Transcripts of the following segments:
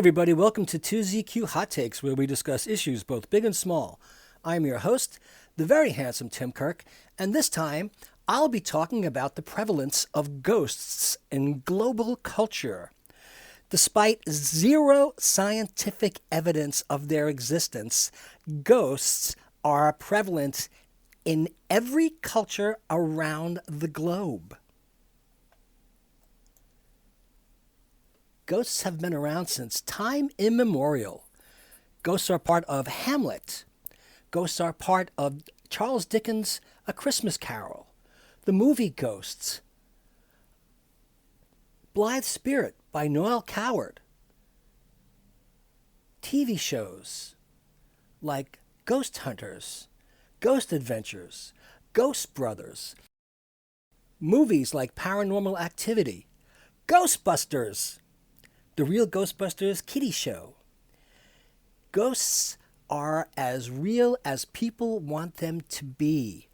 everybody, welcome to 2ZQ Hot Takes, where we discuss issues both big and small. I'm your host, the very handsome Tim Kirk, and this time I'll be talking about the prevalence of ghosts in global culture. Despite zero scientific evidence of their existence, ghosts are prevalent in every culture around the globe. Ghosts have been around since time immemorial. Ghosts are part of Hamlet. Ghosts are part of Charles Dickens' A Christmas Carol. The movie Ghosts. Blithe Spirit by Noel Coward. TV shows like Ghost Hunters, Ghost Adventures, Ghost Brothers. Movies like Paranormal Activity, Ghostbusters, The Real Ghostbusters Kitty Show. Ghosts are as real as people want them to be.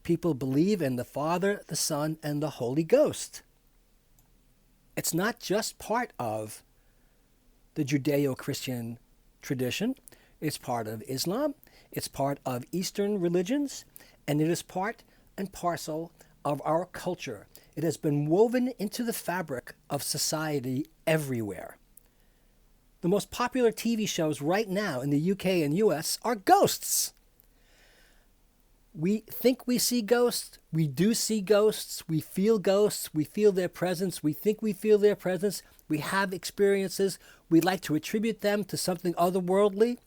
People believe in the Father, the Son, and the Holy Ghost. It's not just part of the Judeo-Christian tradition. It's part of Islam. It's part of Eastern religions. And it is part and parcel of our culture. It has been woven into the fabric of society everywhere. The most popular TV shows right now in the UK and US are ghosts. We think we see ghosts. We do see ghosts. We feel ghosts. We feel their presence. We think we feel their presence. We have experiences. We like to attribute them to something otherworldly.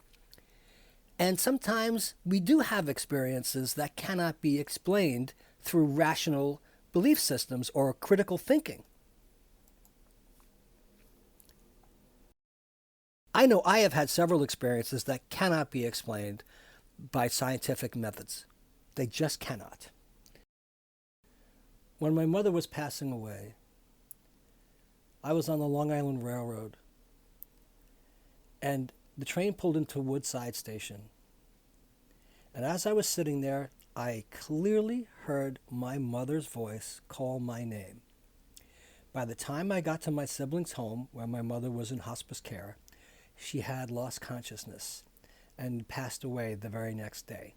And sometimes we do have experiences that cannot be explained through rational belief systems or critical thinking. I know I have had several experiences that cannot be explained by scientific methods. They just cannot. When my mother was passing away, I was on the Long Island Railroad, and the train pulled into Woodside Station. And as I was sitting there, I clearly heard my mother's voice call my name. By the time I got to my siblings' home, where my mother was in hospice care, she had lost consciousness and passed away the very next day.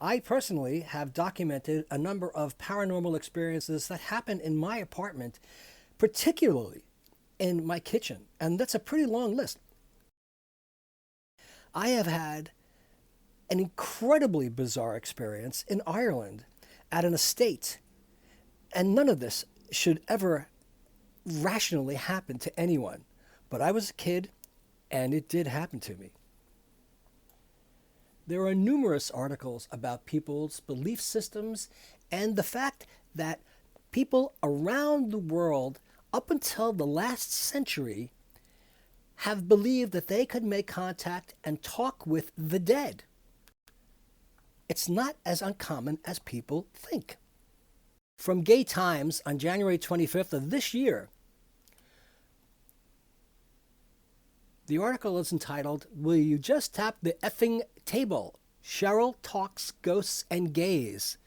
I personally have documented a number of paranormal experiences that happened in my apartment, particularly in my kitchen, and that's a pretty long list. I have had an incredibly bizarre experience in Ireland at an estate, and none of this should ever rationally happen to anyone, but I was a kid and it did happen to me. There are numerous articles about people's belief systems and the fact that people around the world up until the last century have believed that they could make contact and talk with the dead. It's not as uncommon as people think. From Gay Times on January 25th of this year, the article is entitled, "Will You Just Tap the Effing Table? Cheryl Talks Ghosts and Gays."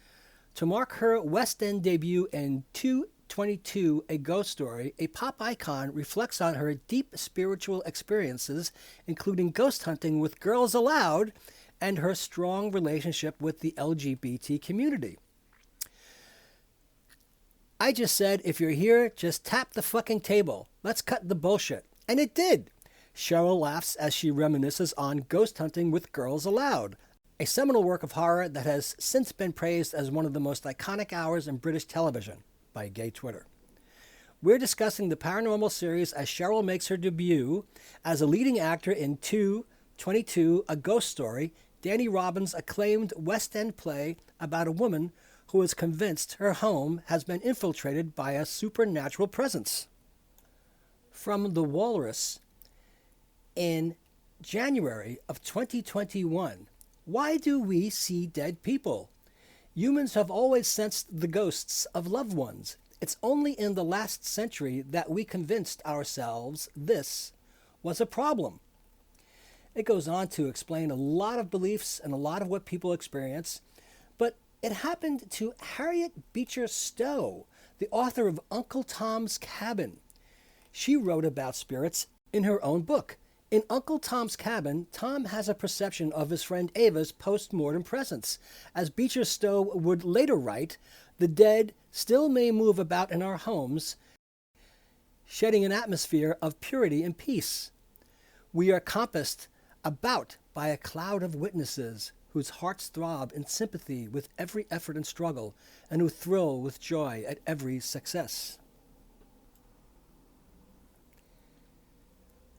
To mark her West End debut in 222, A Ghost Story, a pop icon reflects on her deep spiritual experiences, including ghost hunting with Girls Aloud and her strong relationship with the LGBT community. I just said, if you're here, just tap the fucking table. Let's cut the bullshit. And it did. Cheryl laughs as she reminisces on Ghost Hunting with Girls Aloud, a seminal work of horror that has since been praised as one of the most iconic hours in British television by gay Twitter. We're discussing the paranormal series as Cheryl makes her debut as a leading actor in 222, A Ghost Story, Danny Robbins' acclaimed West End play about a woman who is convinced her home has been infiltrated by a supernatural presence. From The Walrus, in January of 2021, why do we see dead people? Humans have always sensed the ghosts of loved ones. It's only in the last century that we convinced ourselves this was a problem. It goes on to explain a lot of beliefs and a lot of what people experience, but it happened to Harriet Beecher Stowe, the author of Uncle Tom's Cabin. She wrote about spirits in her own book. In Uncle Tom's Cabin, Tom has a perception of his friend Ava's post-mortem presence. As Beecher Stowe would later write, the dead still may move about in our homes, shedding an atmosphere of purity and peace. We are compassed about by a cloud of witnesses whose hearts throb in sympathy with every effort and struggle, and who thrill with joy at every success.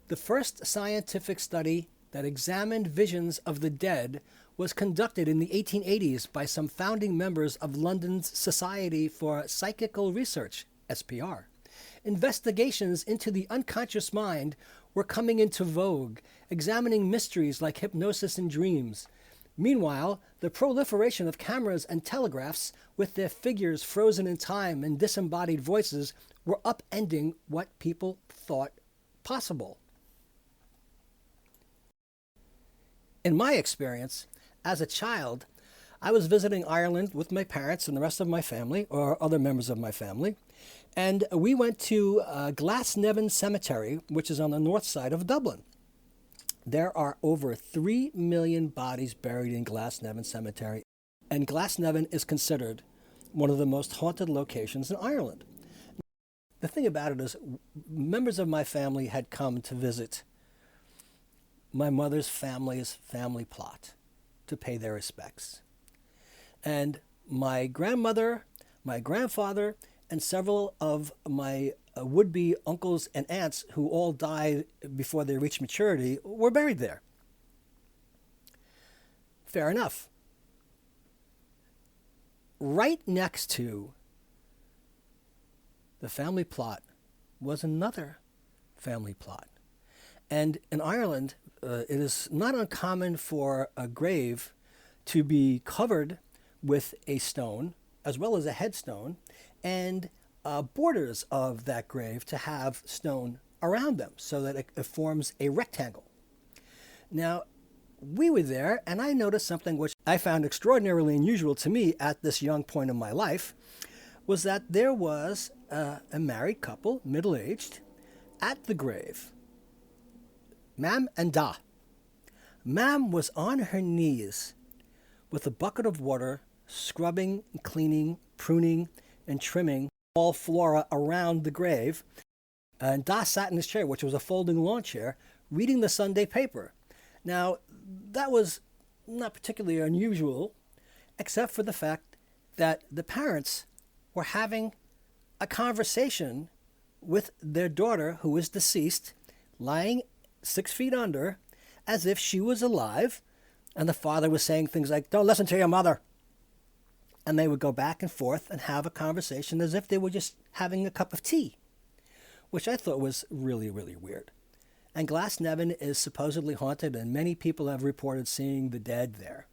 The first scientific study that examined visions of the dead was conducted in the 1880s by some founding members of London's Society for Psychical Research, SPR. Investigations into the unconscious mind were coming into vogue, examining mysteries like hypnosis and dreams. Meanwhile, the proliferation of cameras and telegraphs, with their figures frozen in time and disembodied voices, were upending what people thought possible. In my experience, as a child, I was visiting Ireland with my parents and the rest of my family, or other members of my family, and we went to Glasnevin Cemetery, which is on the north side of Dublin. There are over 3 million bodies buried in Glasnevin Cemetery, and Glasnevin is considered one of the most haunted locations in Ireland. The thing about it is, members of my family had come to visit my mother's family's family plot to pay their respects. And my grandmother, my grandfather, and several of my would-be uncles and aunts, who all died before they reached maturity, were buried there. Fair enough. Right next to the family plot was another family plot. And in Ireland, it is not uncommon for a grave to be covered with a stone, as well as a headstone, and borders of that grave to have stone around them so that it forms a rectangle. Now, we were there, and I noticed something which I found extraordinarily unusual to me at this young point in my life, was that there was a married couple, middle-aged, at the grave. Mam and Da. Mam was on her knees with a bucket of water, scrubbing, cleaning, pruning, and trimming all flora around the grave. And Da sat in his chair, which was a folding lawn chair, reading the Sunday paper. Now, that was not particularly unusual, except for the fact that the parents were having a conversation with their daughter, who is deceased, lying 6 feet under, as if she was alive, and the father was saying things like, "Don't listen to your mother." And they would go back and forth and have a conversation as if they were just having a cup of tea, which I thought was really, really weird. And Glasnevin is supposedly haunted, and many people have reported seeing the dead there.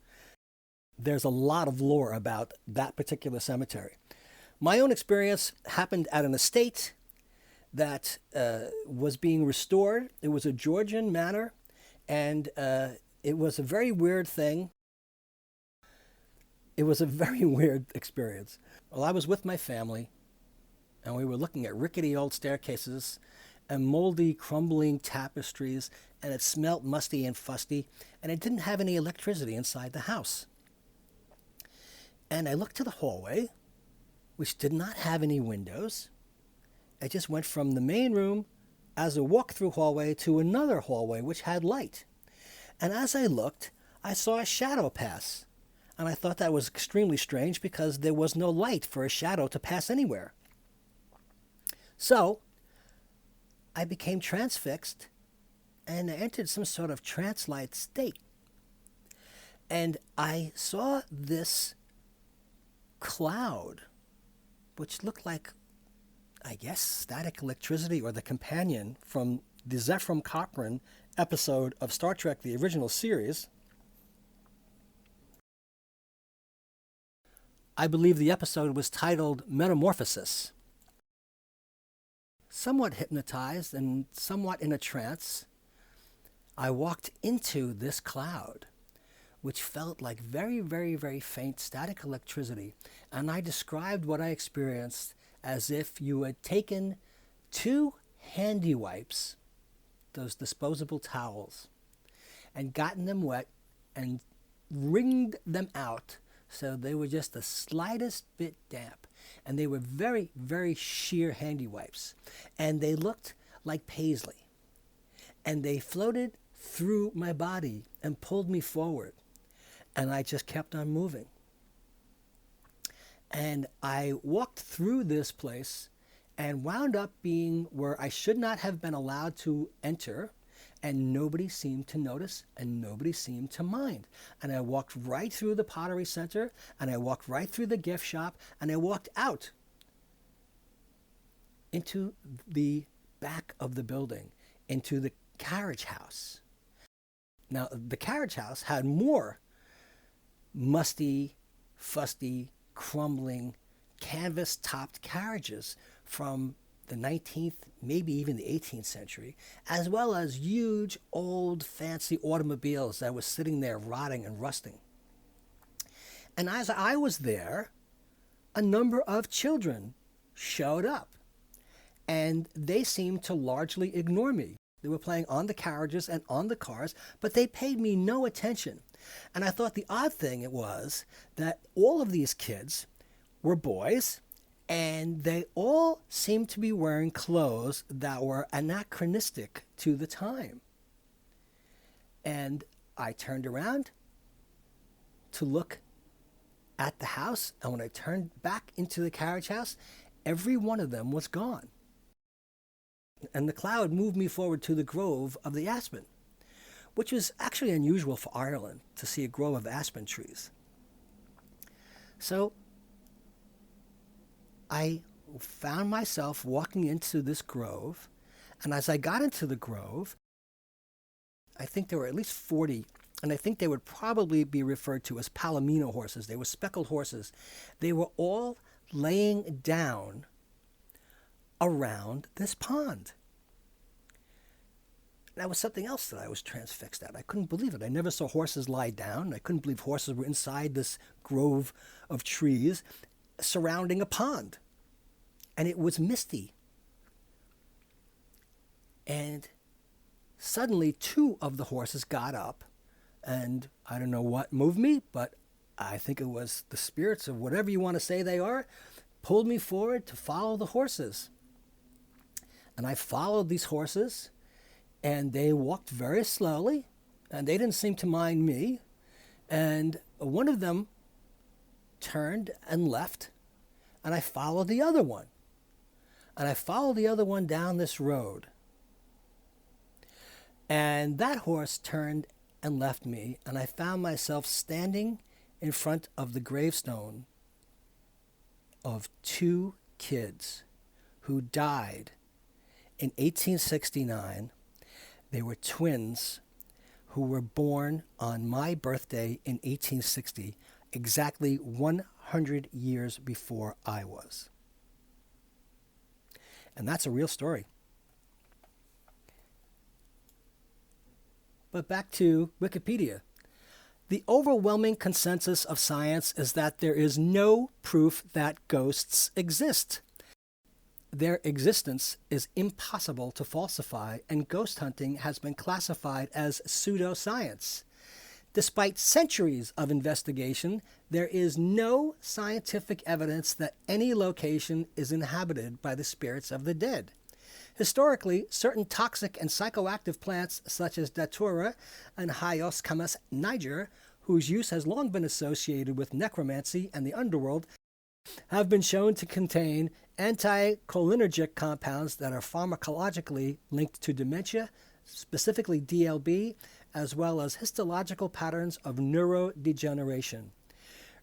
There's a lot of lore about that particular cemetery. My own experience happened at an estate that was being restored. It was a Georgian manor, and it was a very weird thing. It was a very weird experience. Well, I was with my family, and we were looking at rickety old staircases and moldy, crumbling tapestries, and it smelt musty and fusty, and it didn't have any electricity inside the house. And I looked to the hallway, which did not have any windows. It just went from the main room as a walk-through hallway to another hallway which had light. And as I looked, I saw a shadow pass. And I thought that was extremely strange because there was no light for a shadow to pass anywhere. So I became transfixed and I entered some sort of trance-like state. And I saw this cloud, which looked like, I guess, static electricity, or the companion from the Zefram Cochrane episode of Star Trek, the original series. I believe the episode was titled Metamorphosis. Somewhat hypnotized and somewhat in a trance, I walked into this cloud, which felt like very, very, very faint static electricity, and I described what I experienced as if you had taken 2 handy wipes those disposable towels and gotten them wet and wringed them out so they were just the slightest bit damp. And they were very, very sheer handy wipes. And they looked like paisley. And they floated through my body and pulled me forward. And I just kept on moving. And I walked through this place and wound up being where I should not have been allowed to enter, and nobody seemed to notice and nobody seemed to mind. And I walked right through the Pottery Center, and I walked right through the gift shop, and I walked out into the back of the building, into the carriage house. Now, the carriage house had more musty, fusty, crumbling, canvas-topped carriages from the 19th, maybe even the 18th century, as well as huge, old, fancy automobiles that were sitting there rotting and rusting. And as I was there, a number of children showed up, and they seemed to largely ignore me. They were playing on the carriages and on the cars, but they paid me no attention. And I thought the odd thing it was that all of these kids were boys, and they all seemed to be wearing clothes that were anachronistic to the time. And I turned around to look at the house, and when I turned back into the carriage house, every one of them was gone. And the cloud moved me forward to the grove of the aspen, which was actually unusual for Ireland to see a grove of aspen trees. So I found myself walking into this grove, and as I got into the grove, I think there were at least 40, and I think they would probably be referred to as palomino horses. They were speckled horses. They were all laying down around this pond. That was something else that I was transfixed at. I couldn't believe it. I never saw horses lie down. I couldn't believe horses were inside this grove of trees surrounding a pond. And it was misty. And suddenly 2 of the horses got up, and I don't know what moved me, but I think it was the spirits of whatever you want to say they are, pulled me forward to follow the horses. And I followed these horses, and they walked very slowly, and they didn't seem to mind me. And one of them turned and left, and I followed the other one. And I followed the other one down this road. And that horse turned and left me, and I found myself standing in front of the gravestone of 2 kids who died in 1869. They were twins who were born on my birthday in 1860, exactly 100 years before I was. And that's a real story. But back to Wikipedia. The overwhelming consensus of science is that there is no proof that ghosts exist. Their existence is impossible to falsify, and ghost hunting has been classified as pseudoscience. Despite centuries of investigation, there is no scientific evidence that any location is inhabited by the spirits of the dead. Historically, certain toxic and psychoactive plants such as Datura and Hyoscyamus niger, whose use has long been associated with necromancy and the underworld, have been shown to contain anticholinergic compounds that are pharmacologically linked to dementia, specifically DLB, as well as histological patterns of neurodegeneration.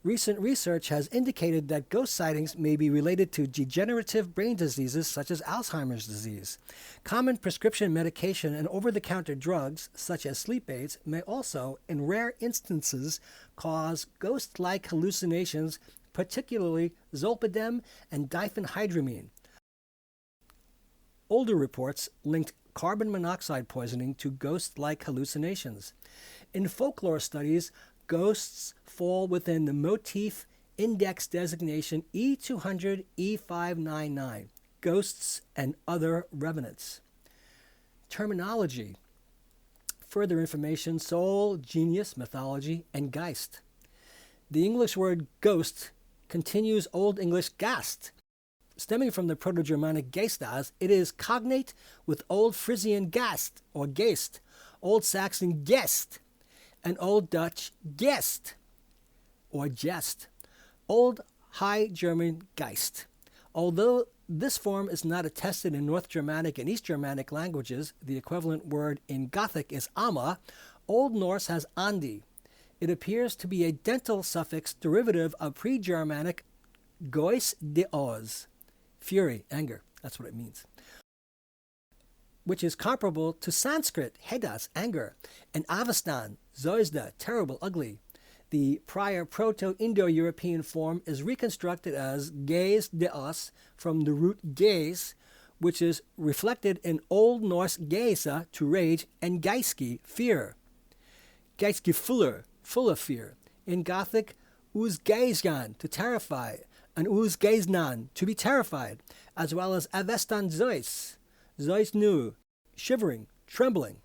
Recent research has indicated that ghost sightings may be related to degenerative brain diseases such as Alzheimer's disease. Common prescription medication and over-the-counter drugs, such as sleep aids, may also, in rare instances, cause ghost-like hallucinations, particularly zolpidem and diphenhydramine. Older reports linked carbon monoxide poisoning to ghost-like hallucinations. In folklore studies, ghosts fall within the motif index designation E200 E599, ghosts and other revenants. Terminology. Further information: soul, genius, mythology, and Geist. The English word ghost continues Old English Gast. Stemming from the Proto-Germanic Geistas, it is cognate with Old Frisian Gast or Geist, Old Saxon Gest, and Old Dutch Gest or Jest, Old High German Geist. Although this form is not attested in North Germanic and East Germanic languages, the equivalent word in Gothic is ama, Old Norse has andi. It appears to be a dental suffix derivative of pre-Germanic gois de oz, fury, anger, that's what it means, which is comparable to Sanskrit, hedas, anger, and Avestan, zoizda, terrible, ugly. The prior Proto-Indo-European form is reconstructed as geis de os from the root geis, which is reflected in Old Norse geisa, to rage, and geiski, fear. Geistgefühler, full of fear. In Gothic, uzgeisgan, to terrify, and uzgeisnan, to be terrified, as well as avestan zois, zois nu, shivering, trembling.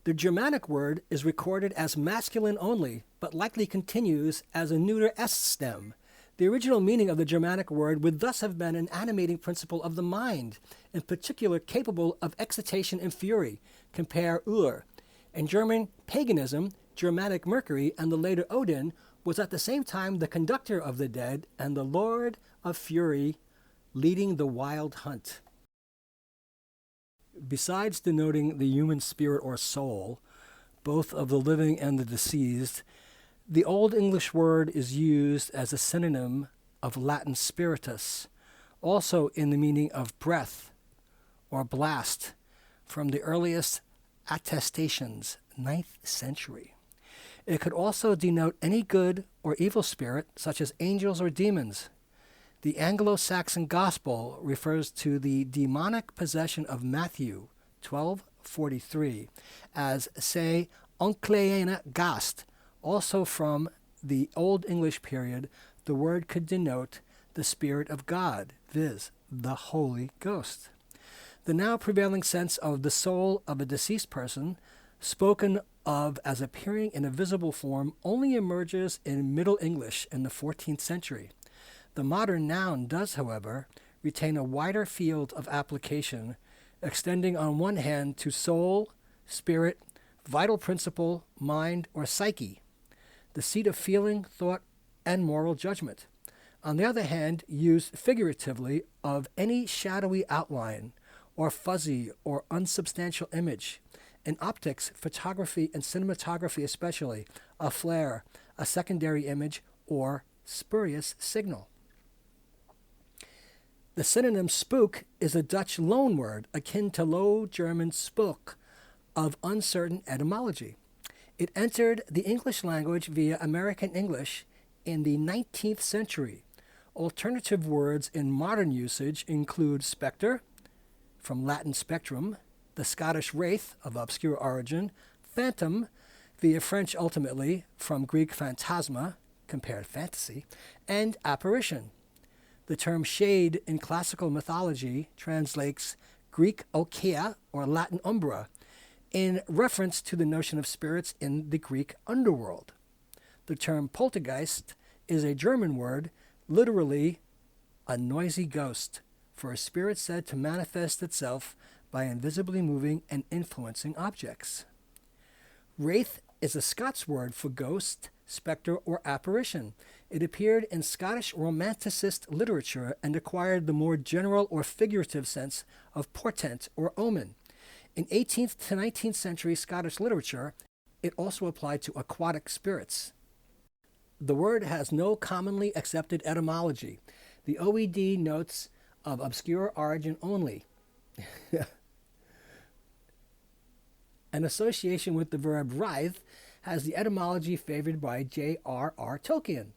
The Germanic word is recorded as masculine only, but likely continues as a neuter s stem. The original meaning of the Germanic word would thus have been an animating principle of the mind, in particular capable of excitation and fury. Compare Ur. In German paganism, Germanic Mercury and the later Odin was at the same time the conductor of the dead and the lord of fury, leading the wild hunt. Besides denoting the human spirit or soul, both of the living and the deceased, the Old English word is used as a synonym of Latin spiritus, also in the meaning of breath or blast, from the earliest attestations, 9th century. It could also denote any good or evil spirit, such as angels or demons. The Anglo-Saxon Gospel refers to the demonic possession of Matthew 12:43 as se uncleana gast. Also from the Old English period, the word could denote the Spirit of God, viz., the Holy Ghost. The now prevailing sense of the soul of a deceased person, spoken of as appearing in a visible form, only emerges in Middle English in the 14th century. The modern noun does, however, retain a wider field of application, extending on one hand to soul, spirit, vital principle, mind, or psyche, the seat of feeling, thought, and moral judgment. On the other hand, used figuratively of any shadowy outline, or fuzzy or unsubstantial image. In optics, photography, and cinematography especially, a flare, a secondary image, or spurious signal. The synonym spook is a Dutch loanword akin to Low German spook, of uncertain etymology. It entered the English language via American English in the 19th century. Alternative words in modern usage include spectre, from Latin spectrum, the Scottish wraith, of obscure origin, phantom, via French ultimately, from Greek phantasma, compared fantasy, and apparition. The term shade in classical mythology translates Greek okia or Latin umbra, in reference to the notion of spirits in the Greek underworld. The term poltergeist is a German word, literally a noisy ghost, for a spirit said to manifest itself by invisibly moving and influencing objects. Wraith is a Scots word for ghost, spectre, or apparition. It appeared in Scottish Romanticist literature and acquired the more general or figurative sense of portent or omen. In 18th to 19th century Scottish literature, it also applied to aquatic spirits. The word has no commonly accepted etymology. The OED notes of obscure origin only. An association with the verb writhe has the etymology favored by J.R.R. Tolkien.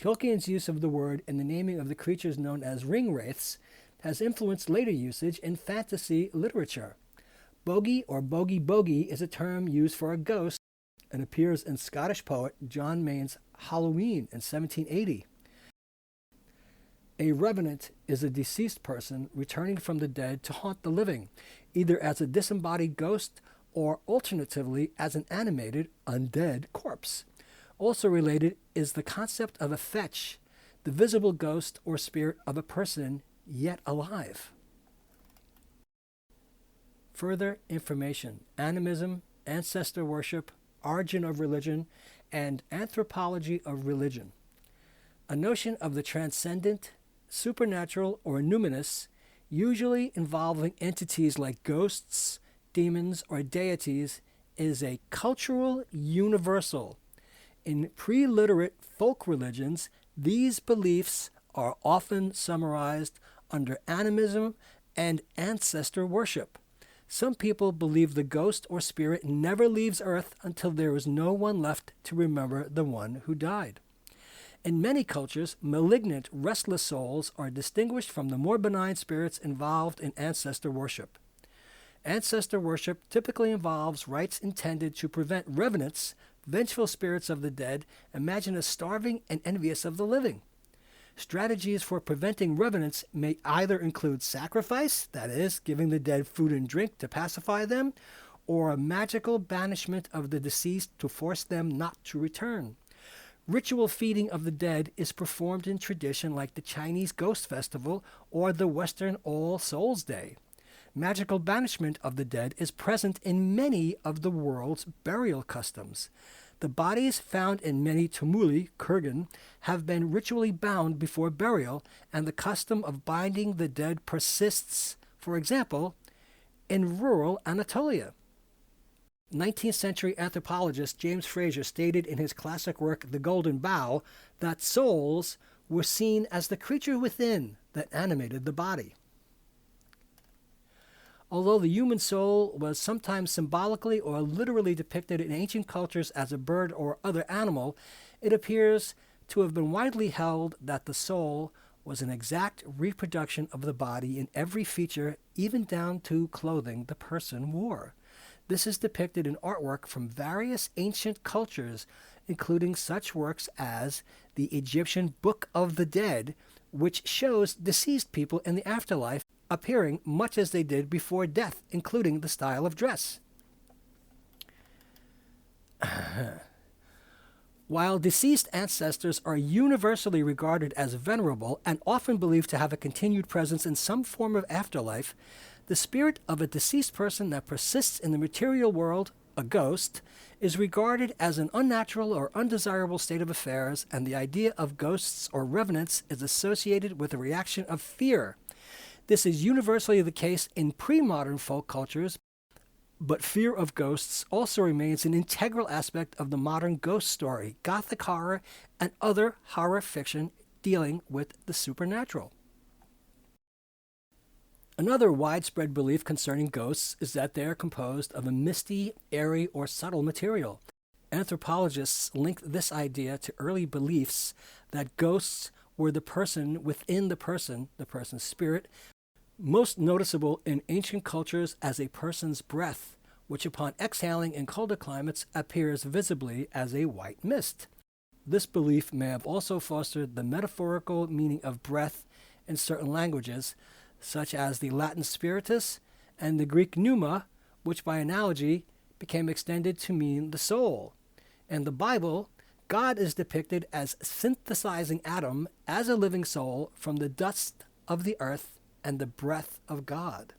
Tolkien's use of the word in the naming of the creatures known as ring wraiths has influenced later usage in fantasy literature. Bogey or bogey is a term used for a ghost and appears in Scottish poet John Mayne's Halloween in 1780. A revenant is a deceased person returning from the dead to haunt the living. either as a disembodied ghost or alternatively as an animated, undead corpse. Also related is the concept of a fetch, the visible ghost or spirit of a person yet alive. Further information: animism, ancestor worship, origin of religion, and anthropology of religion. A notion of the transcendent, supernatural, or numinous, usually involving entities like ghosts, demons, or deities, is a cultural universal. In pre-literate folk religions, these beliefs are often summarized under animism and ancestor worship. Some people believe the ghost or spirit never leaves Earth until there is no one left to remember the one who died. In many cultures, malignant, restless souls are distinguished from the more benign spirits involved in ancestor worship. Ancestor worship typically involves rites intended to prevent revenants, vengeful spirits of the dead, imagined as starving and envious of the living. Strategies for preventing revenants may either include sacrifice, that is, giving the dead food and drink to pacify them, or a magical banishment of the deceased to force them not to return. Ritual feeding of the dead is performed in tradition like the Chinese Ghost Festival or the Western All Souls Day. Magical banishment of the dead is present in many of the world's burial customs. The bodies found in many tumuli, kurgan, have been ritually bound before burial, and the custom of binding the dead persists, for example, in rural Anatolia. 19th century anthropologist James Frazer stated in his classic work The Golden Bough that souls were seen as the creature within that animated the body. Although the human soul was sometimes symbolically or literally depicted in ancient cultures as a bird or other animal, it appears to have been widely held that the soul was an exact reproduction of the body in every feature, even down to clothing the person wore. This is depicted in artwork from various ancient cultures, including such works as the Egyptian Book of the Dead, which shows deceased people in the afterlife appearing much as they did before death, including the style of dress. While deceased ancestors are universally regarded as venerable and often believed to have a continued presence in some form of afterlife, the spirit of a deceased person that persists in the material world, a ghost, is regarded as an unnatural or undesirable state of affairs, and the idea of ghosts or revenants is associated with a reaction of fear. This is universally the case in pre-modern folk cultures, but fear of ghosts also remains an integral aspect of the modern ghost story, gothic horror, and other horror fiction dealing with the supernatural. Another widespread belief concerning ghosts is that they are composed of a misty, airy, or subtle material. Anthropologists link this idea to early beliefs that ghosts were the person within the person's spirit, most noticeable in ancient cultures as a person's breath, which upon exhaling in colder climates appears visibly as a white mist. This belief may have also fostered the metaphorical meaning of breath in certain languages, such as the Latin spiritus and the Greek pneuma, which by analogy became extended to mean the soul. In the Bible, God is depicted as synthesizing Adam as a living soul from the dust of the earth and the breath of God.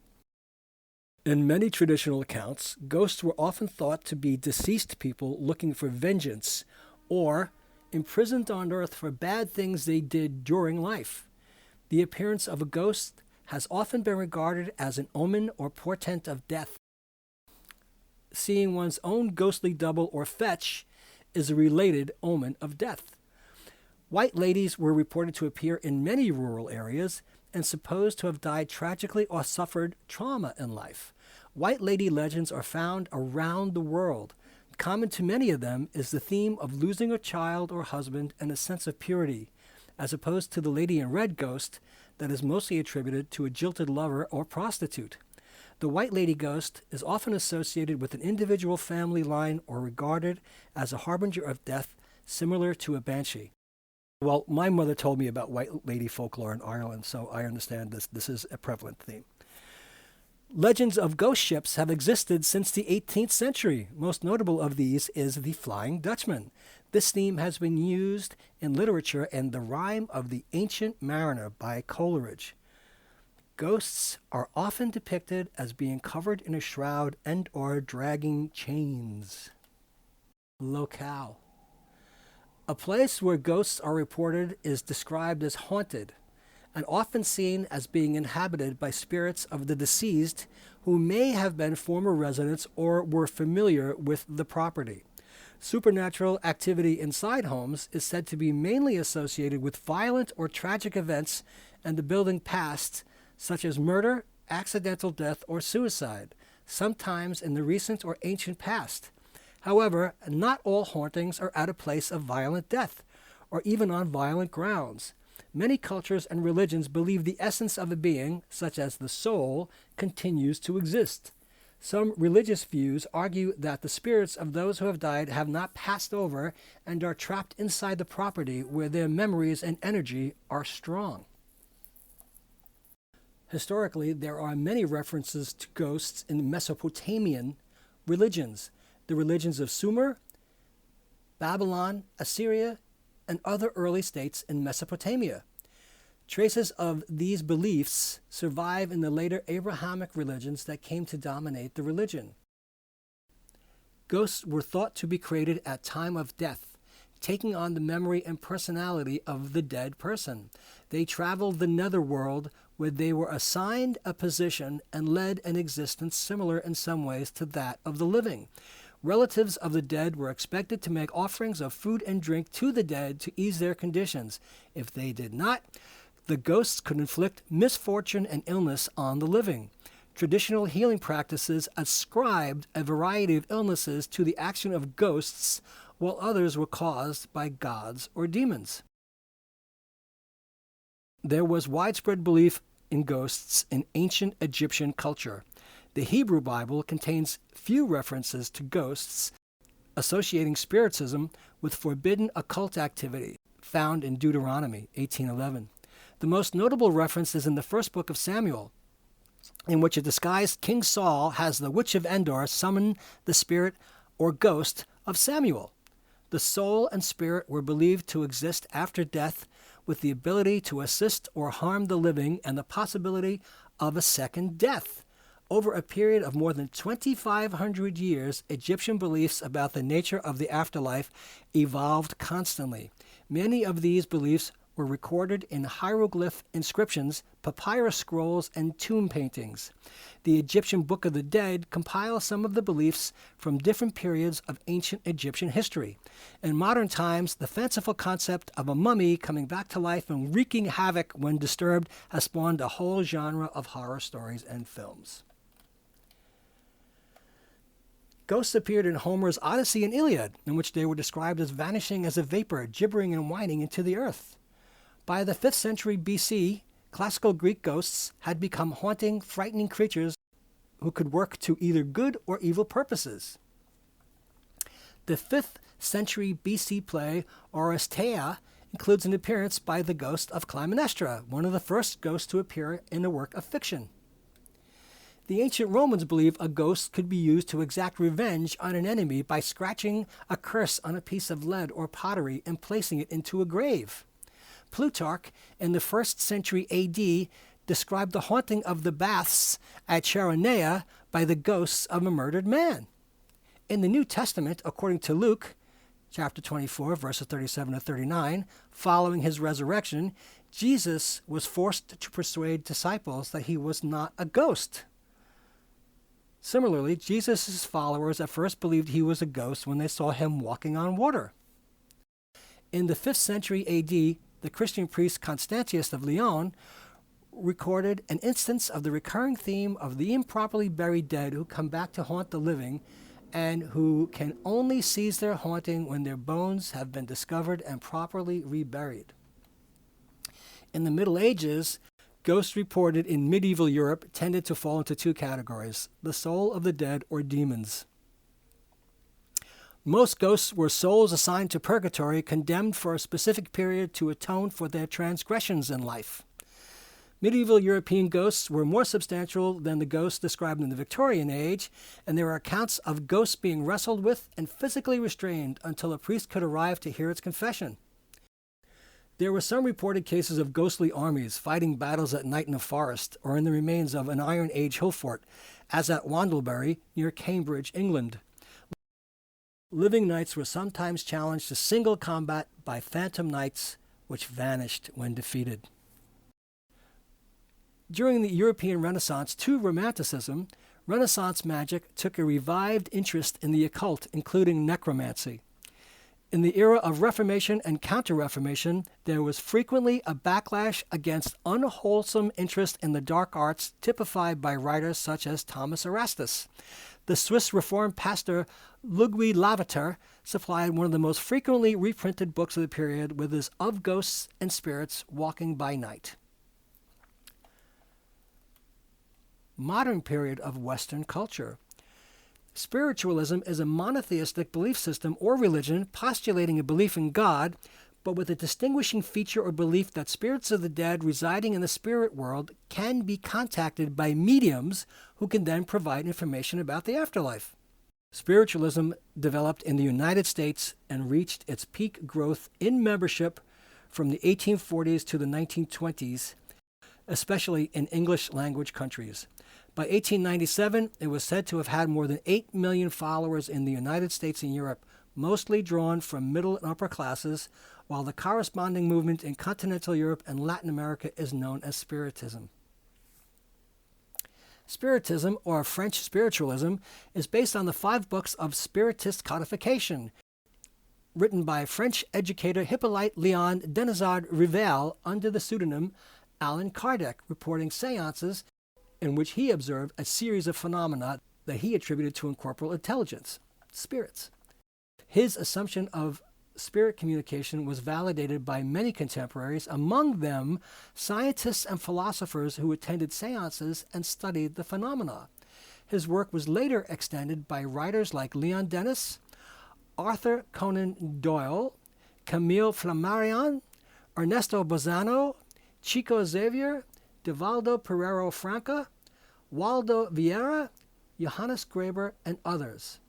In many traditional accounts, ghosts were often thought to be deceased people looking for vengeance or imprisoned on earth for bad things they did during life. The appearance of a ghost has often been regarded as an omen or portent of death. Seeing one's own ghostly double or fetch is a related omen of death. White ladies were reported to appear in many rural areas and supposed to have died tragically or suffered trauma in life. White lady legends are found around the world. Common to many of them is the theme of losing a child or husband and a sense of purity, as opposed to the lady in red ghost that is mostly attributed to a jilted lover or prostitute. The white lady ghost is often associated with an individual family line or regarded as a harbinger of death, similar to a banshee. Well, my mother told me about white lady folklore in Ireland, so I understand this is a prevalent theme. Legends of ghost ships have existed since the 18th century. Most notable of these is the Flying Dutchman. This theme has been used in literature in The Rime of the Ancient Mariner by Coleridge. Ghosts are often depicted as being covered in a shroud and or dragging chains. Locale. A place where ghosts are reported is described as haunted, and often seen as being inhabited by spirits of the deceased who may have been former residents or were familiar with the property. Supernatural activity inside homes is said to be mainly associated with violent or tragic events and the building past, such as murder, accidental death, or suicide, sometimes in the recent or ancient past. However, not all hauntings are at a place of violent death, or even on violent grounds. Many cultures and religions believe the essence of a being, such as the soul, continues to exist. Some religious views argue that the spirits of those who have died have not passed over and are trapped inside the property where their memories and energy are strong. Historically, there are many references to ghosts in Mesopotamian religions, the religions of Sumer, Babylon, Assyria, and other early states in Mesopotamia. Traces of these beliefs survive in the later Abrahamic religions that came to dominate the religion. Ghosts were thought to be created at time of death, taking on the memory and personality of the dead person. They traveled the netherworld, where they were assigned a position and led an existence similar in some ways to that of the living. Relatives of the dead were expected to make offerings of food and drink to the dead to ease their conditions. If they did not, the ghosts could inflict misfortune and illness on the living. Traditional healing practices ascribed a variety of illnesses to the action of ghosts, while others were caused by gods or demons. There was widespread belief in ghosts in ancient Egyptian culture. The Hebrew Bible contains few references to ghosts, associating spiritism with forbidden occult activity, found in Deuteronomy 18:11. The most notable reference is in the first book of Samuel, in which a disguised King Saul has the witch of Endor summon the spirit or ghost of Samuel. The soul and spirit were believed to exist after death, with the ability to assist or harm the living and the possibility of a second death. Over a period of more than 2,500 years, Egyptian beliefs about the nature of the afterlife evolved constantly. Many of these beliefs were recorded in hieroglyph inscriptions, papyrus scrolls, and tomb paintings. The Egyptian Book of the Dead compiles some of the beliefs from different periods of ancient Egyptian history. In modern times, the fanciful concept of a mummy coming back to life and wreaking havoc when disturbed has spawned a whole genre of horror stories and films. Ghosts appeared in Homer's Odyssey and Iliad, in which they were described as vanishing as a vapor, gibbering and whining into the earth. By the 5th century BC, classical Greek ghosts had become haunting, frightening creatures who could work to either good or evil purposes. The 5th century BC play Oresteia includes an appearance by the ghost of Clytemnestra, one of the first ghosts to appear in a work of fiction. The ancient Romans believed a ghost could be used to exact revenge on an enemy by scratching a curse on a piece of lead or pottery and placing it into a grave. Plutarch, in the 1st century AD, described the haunting of the baths at Chaeronea by the ghosts of a murdered man. In the New Testament, according to Luke, chapter 24, verses 37 to 39, following his resurrection, Jesus was forced to persuade disciples that he was not a ghost. Similarly, Jesus' followers at first believed he was a ghost when they saw him walking on water. In the 5th century AD, the Christian priest Constantius of Lyon recorded an instance of the recurring theme of the improperly buried dead who come back to haunt the living and who can only cease their haunting when their bones have been discovered and properly reburied. In the Middle Ages, ghosts reported in medieval Europe tended to fall into two categories: the soul of the dead or demons. Most ghosts were souls assigned to purgatory, condemned for a specific period to atone for their transgressions in life. Medieval European ghosts were more substantial than the ghosts described in the Victorian age, and there are accounts of ghosts being wrestled with and physically restrained until a priest could arrive to hear its confession. There were some reported cases of ghostly armies fighting battles at night in a forest or in the remains of an Iron Age hill fort, as at Wandlebury near Cambridge, England. Living knights were sometimes challenged to single combat by phantom knights, which vanished when defeated. During the European Renaissance to Romanticism, Renaissance magic took a revived interest in the occult, including necromancy. In the era of Reformation and Counter-Reformation, there was frequently a backlash against unwholesome interest in the dark arts typified by writers such as Thomas Erastus. The Swiss Reformed pastor Ludwig Lavater supplied one of the most frequently reprinted books of the period with his Of Ghosts and Spirits Walking by Night. Modern period of Western culture. Spiritualism is a monotheistic belief system or religion postulating a belief in God, but with a distinguishing feature or belief that spirits of the dead residing in the spirit world can be contacted by mediums who can then provide information about the afterlife. Spiritualism developed in the United States and reached its peak growth in membership from the 1840s to the 1920s, especially in English language countries. By 1897, it was said to have had more than 8 million followers in the United States and Europe, mostly drawn from middle and upper classes, while the corresponding movement in continental Europe and Latin America is known as Spiritism. Spiritism, or French spiritualism, is based on the 5 books of Spiritist codification, written by French educator Hippolyte Léon Denisard Rivel under the pseudonym Allan Kardec, reporting seances in which he observed a series of phenomena that he attributed to incorporeal intelligence, spirits. His assumption of spirit communication was validated by many contemporaries, among them scientists and philosophers who attended seances and studied the phenomena. His work was later extended by writers like Leon Denis, Arthur Conan Doyle, Camille Flammarion, Ernesto Bozano, Chico Xavier, Divaldo Pereiro Franca, Waldo Vieira, Johannes Graeber, and others.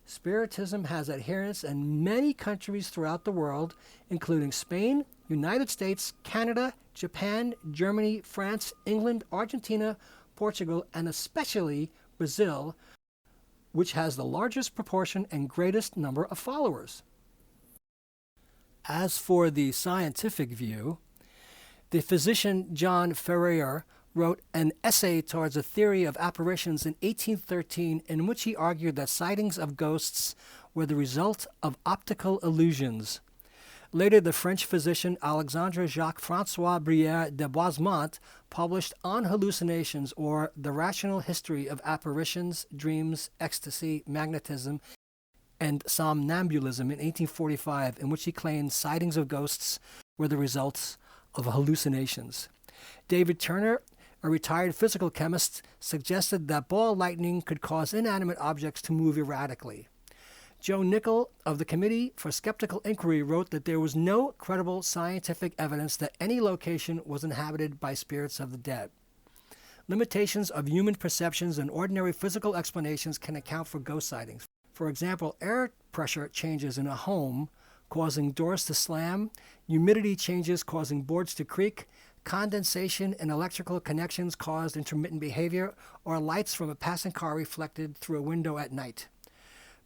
Spiritism has adherents in many countries throughout the world, including Spain, United States, Canada, Japan, Germany, France, England, Argentina, Portugal, and especially Brazil, which has the largest proportion and greatest number of followers. As for the scientific view, the physician John Ferrier wrote an essay towards a theory of apparitions in 1813 in which he argued that sightings of ghosts were the result of optical illusions. Later, the French physician Alexandre Jacques-François Brière de Boismont published On Hallucinations, or The Rational History of Apparitions, Dreams, Ecstasy, Magnetism, and Somnambulism in 1845, in which he claimed sightings of ghosts were the results of hallucinations. David Turner, a retired physical chemist, suggested that ball lightning could cause inanimate objects to move erratically. Joe Nickell of the Committee for Skeptical Inquiry wrote that there was no credible scientific evidence that any location was inhabited by spirits of the dead. Limitations of human perceptions and ordinary physical explanations can account for ghost sightings. For example, air pressure changes in a home causing doors to slam, humidity changes causing boards to creak, condensation in electrical connections caused intermittent behavior, or lights from a passing car reflected through a window at night.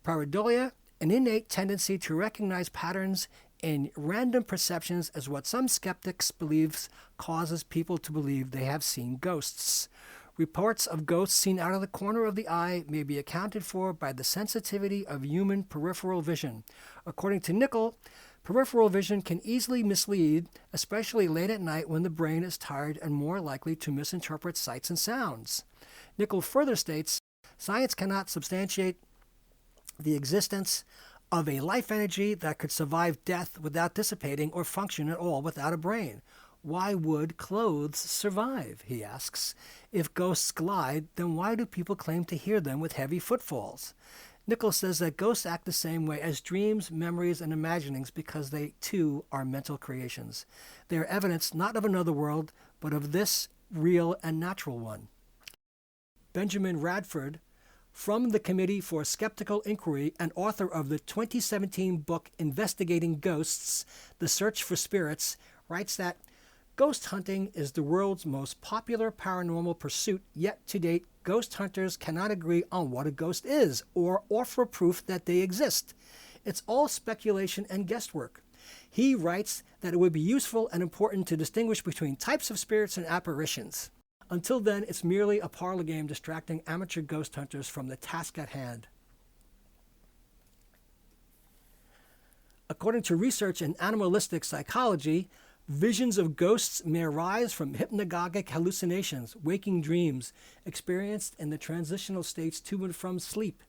Pareidolia, an innate tendency to recognize patterns in random perceptions, is what some skeptics believe causes people to believe they have seen ghosts. Reports of ghosts seen out of the corner of the eye may be accounted for by the sensitivity of human peripheral vision. According to Nickell, peripheral vision can easily mislead, especially late at night when the brain is tired and more likely to misinterpret sights and sounds. Nickell further states, science cannot substantiate the existence of a life energy that could survive death without dissipating or function at all without a brain. Why would clothes survive, he asks. If ghosts glide, then why do people claim to hear them with heavy footfalls? Nickell says that ghosts act the same way as dreams, memories, and imaginings because they, too, are mental creations. They are evidence not of another world, but of this real and natural one. Benjamin Radford, from the Committee for Skeptical Inquiry and author of the 2017 book Investigating Ghosts, The Search for Spirits, writes that ghost hunting is the world's most popular paranormal pursuit, yet to date, ghost hunters cannot agree on what a ghost is or offer proof that they exist. It's all speculation and guesswork. He writes that it would be useful and important to distinguish between types of spirits and apparitions. Until then, it's merely a parlor game distracting amateur ghost hunters from the task at hand. According to research in animalistic psychology, visions of ghosts may arise from hypnagogic hallucinations, waking dreams, experienced in the transitional states to and from sleep.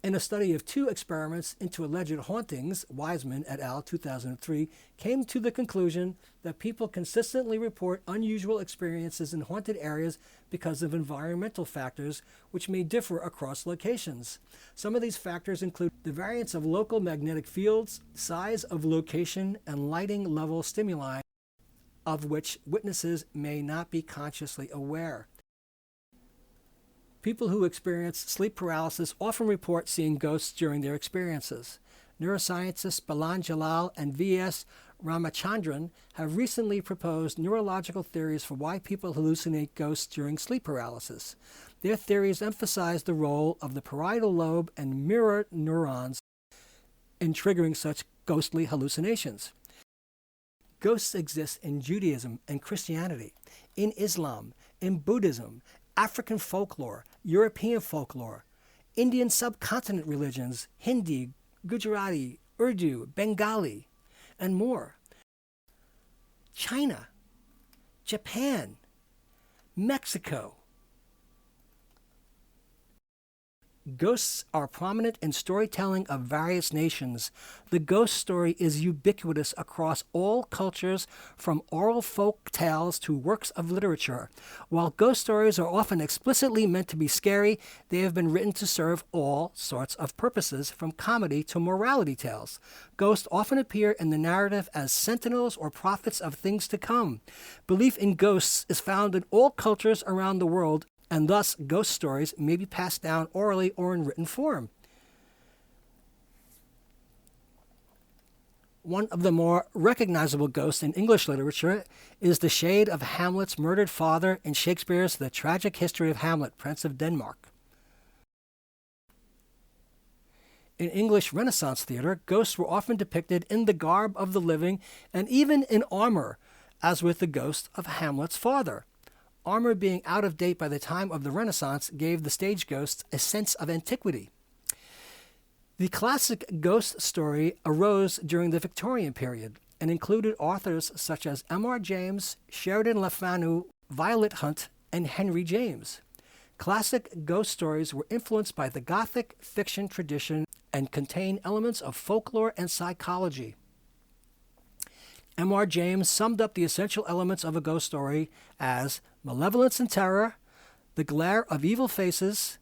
In a study of 2 experiments into alleged hauntings, Wiseman et al. 2003 came to the conclusion that people consistently report unusual experiences in haunted areas because of environmental factors which may differ across locations. Some of these factors include the variance of local magnetic fields, size of location, and lighting level stimuli, of which witnesses may not be consciously aware. People who experience sleep paralysis often report seeing ghosts during their experiences. Neuroscientists Balan Jalal and V.S. Ramachandran have recently proposed neurological theories for why people hallucinate ghosts during sleep paralysis. Their theories emphasize the role of the parietal lobe and mirror neurons in triggering such ghostly hallucinations. Ghosts exist in Judaism and Christianity, in Islam, in Buddhism, African folklore, European folklore, Indian subcontinent religions, Hindi, Gujarati, Urdu, Bengali, and more. China, Japan, Mexico. Ghosts are prominent in storytelling of various nations. The ghost story is ubiquitous across all cultures, from oral folk tales to works of literature. While ghost stories are often explicitly meant to be scary, they have been written to serve all sorts of purposes, from comedy to morality tales. Ghosts often appear in the narrative as sentinels or prophets of things to come. Belief in ghosts is found in all cultures around the world, and thus ghost stories may be passed down orally or in written form. One of the more recognizable ghosts in English literature is the shade of Hamlet's murdered father in Shakespeare's The Tragic History of Hamlet, Prince of Denmark. In English Renaissance theater, ghosts were often depicted in the garb of the living and even in armor, as with the ghost of Hamlet's father. Armor being out of date by the time of the Renaissance gave the stage ghosts a sense of antiquity. The classic ghost story arose during the Victorian period and included authors such as M.R. James, Sheridan Le Fanu, Violet Hunt, and Henry James. Classic ghost stories were influenced by the Gothic fiction tradition and contain elements of folklore and psychology. M.R. James summed up the essential elements of a ghost story as malevolence and terror, the glare of evil faces,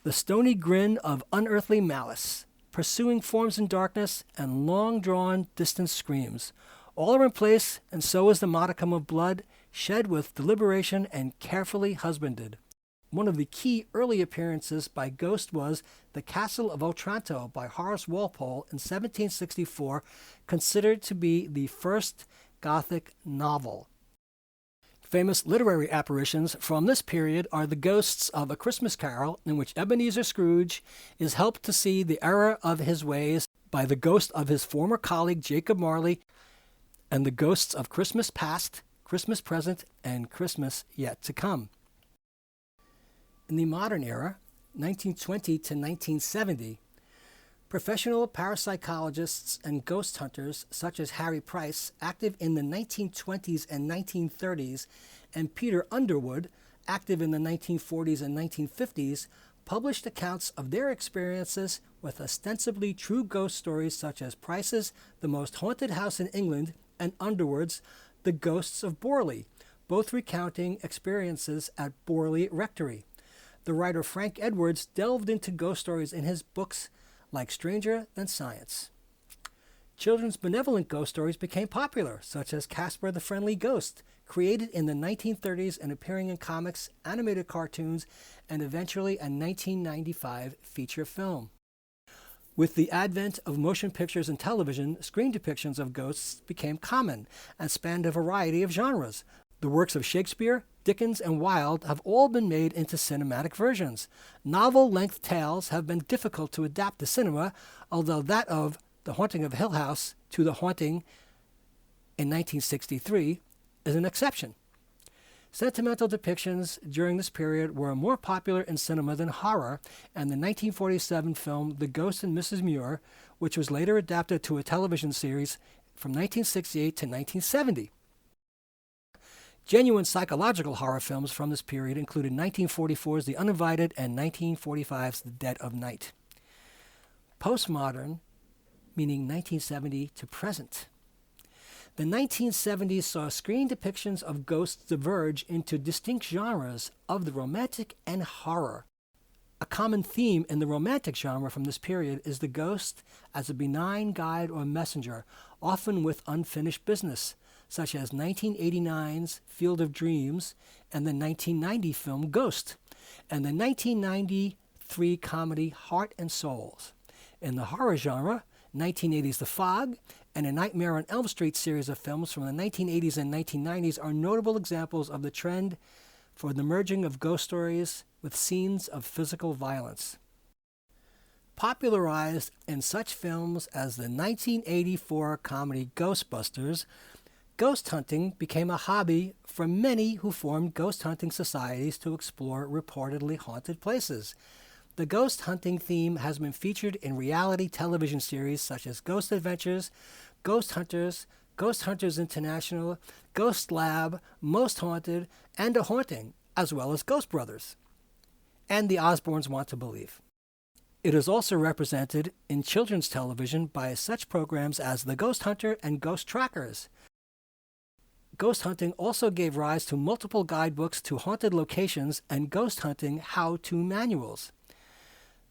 the stony grin of unearthly malice, pursuing forms in darkness, and long-drawn, distant screams. All are in place, and so is the modicum of blood, shed with deliberation and carefully husbanded. One of the key early appearances by ghost was The Castle of Otranto by Horace Walpole in 1764, considered to be the first Gothic novel. Famous literary apparitions from this period are the ghosts of A Christmas Carol, in which Ebenezer Scrooge is helped to see the error of his ways by the ghost of his former colleague Jacob Marley, and the ghosts of Christmas Past, Christmas Present, and Christmas Yet to Come. In the modern era, 1920 to 1970, professional parapsychologists and ghost hunters such as Harry Price, active in the 1920s and 1930s, and Peter Underwood, active in the 1940s and 1950s, published accounts of their experiences with ostensibly true ghost stories such as Price's The Most Haunted House in England and Underwood's The Ghosts of Borley, both recounting experiences at Borley Rectory. The writer Frank Edwards delved into ghost stories in his books like Stranger Than Science. Children's benevolent ghost stories became popular, such as Casper the Friendly Ghost, created in the 1930s and appearing in comics, animated cartoons, and eventually a 1995 feature film. With the advent of motion pictures and television, screen depictions of ghosts became common and spanned a variety of genres. The works of Shakespeare, Dickens, and Wilde have all been made into cinematic versions. Novel-length tales have been difficult to adapt to cinema, although that of The Haunting of Hill House to The Haunting in 1963 is an exception. Sentimental depictions during this period were more popular in cinema than horror, and the 1947 film The Ghost and Mrs. Muir, which was later adapted to a television series from 1968 to 1970. Genuine psychological horror films from this period included 1944's The Uninvited and 1945's The Dead of Night. Postmodern, meaning 1970 to present. The 1970s saw screen depictions of ghosts diverge into distinct genres of the romantic and horror. A common theme in the romantic genre from this period is the ghost as a benign guide or messenger, often with unfinished business, such as 1989's Field of Dreams and the 1990 film Ghost, and the 1993 comedy Heart and Souls. In the horror genre, 1980's The Fog and A Nightmare on Elm Street series of films from the 1980s and 1990s are notable examples of the trend for the merging of ghost stories with scenes of physical violence. Popularized in such films as the 1984 comedy Ghostbusters, ghost hunting became a hobby for many who formed ghost hunting societies to explore reportedly haunted places. The ghost hunting theme has been featured in reality television series such as Ghost Adventures, Ghost Hunters, Ghost Hunters International, Ghost Lab, Most Haunted, and A Haunting, as well as Ghost Brothers, and The Osbournes Want to Believe. It is also represented in children's television by such programs as The Ghost Hunter and Ghost Trackers. Ghost hunting also gave rise to multiple guidebooks to haunted locations and ghost hunting how-to manuals.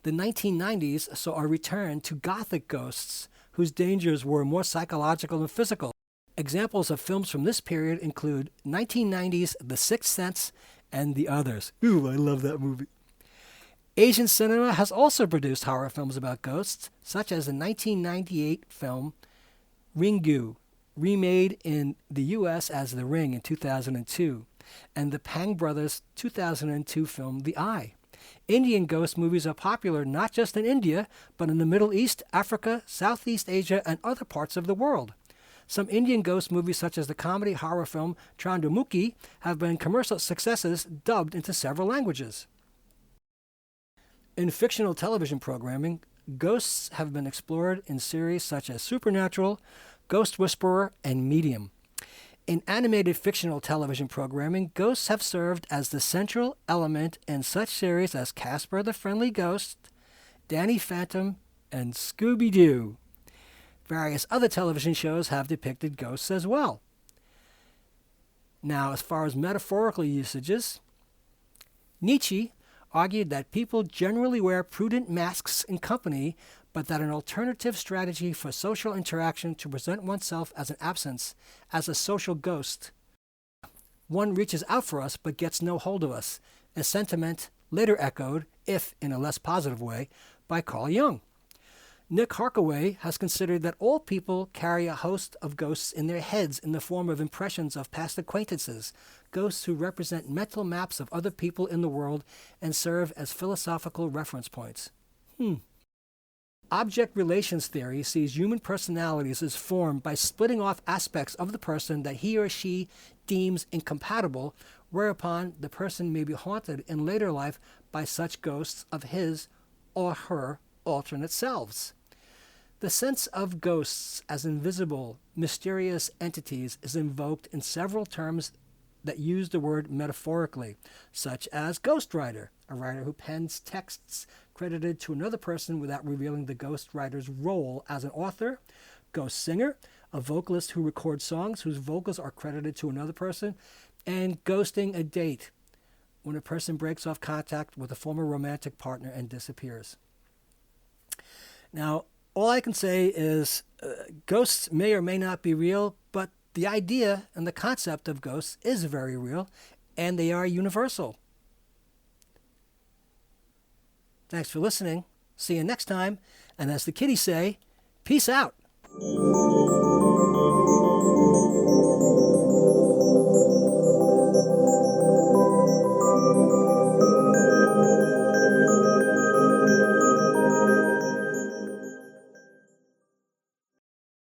The 1990s saw a return to gothic ghosts whose dangers were more psychological than physical. Examples of films from this period include 1990's The Sixth Sense and The Others. Ooh, I love that movie. Asian cinema has also produced horror films about ghosts, such as the 1998 film Ringu, remade in the U.S. as The Ring in 2002, and the Pang Brothers' 2002 film The Eye. Indian ghost movies are popular not just in India, but in the Middle East, Africa, Southeast Asia, and other parts of the world. Some Indian ghost movies, such as the comedy horror film Chandramukhi, have been commercial successes dubbed into several languages. In fictional television programming, ghosts have been explored in series such as Supernatural, Ghost Whisperer, and Medium. In animated fictional television programming, ghosts have served as the central element in such series as Casper the Friendly Ghost, Danny Phantom, and Scooby-Doo. Various other television shows have depicted ghosts as well. Now, as far as metaphorical usages, Nietzsche argued that people generally wear prudent masks in company, but that an alternative strategy for social interaction to present oneself as an absence, as a social ghost, one reaches out for us but gets no hold of us, a sentiment later echoed, if in a less positive way, by Carl Jung. Nick Harkaway has considered that all people carry a host of ghosts in their heads in the form of impressions of past acquaintances, ghosts who represent mental maps of other people in the world and serve as philosophical reference points. Object relations theory sees human personalities as formed by splitting off aspects of the person that he or she deems incompatible, whereupon the person may be haunted in later life by such ghosts of his or her alternate selves. The sense of ghosts as invisible, mysterious entities is invoked in several terms that use the word metaphorically, such as ghostwriter, a writer who pens texts credited to another person without revealing the ghostwriter's role as an author, ghost singer, a vocalist who records songs whose vocals are credited to another person, and ghosting a date, when a person breaks off contact with a former romantic partner and disappears. Now, all I can say is ghosts may or may not be real, but The idea and the concept of ghosts is very real, and they are universal. Thanks for listening. See you next time. And as the kiddies say, peace out.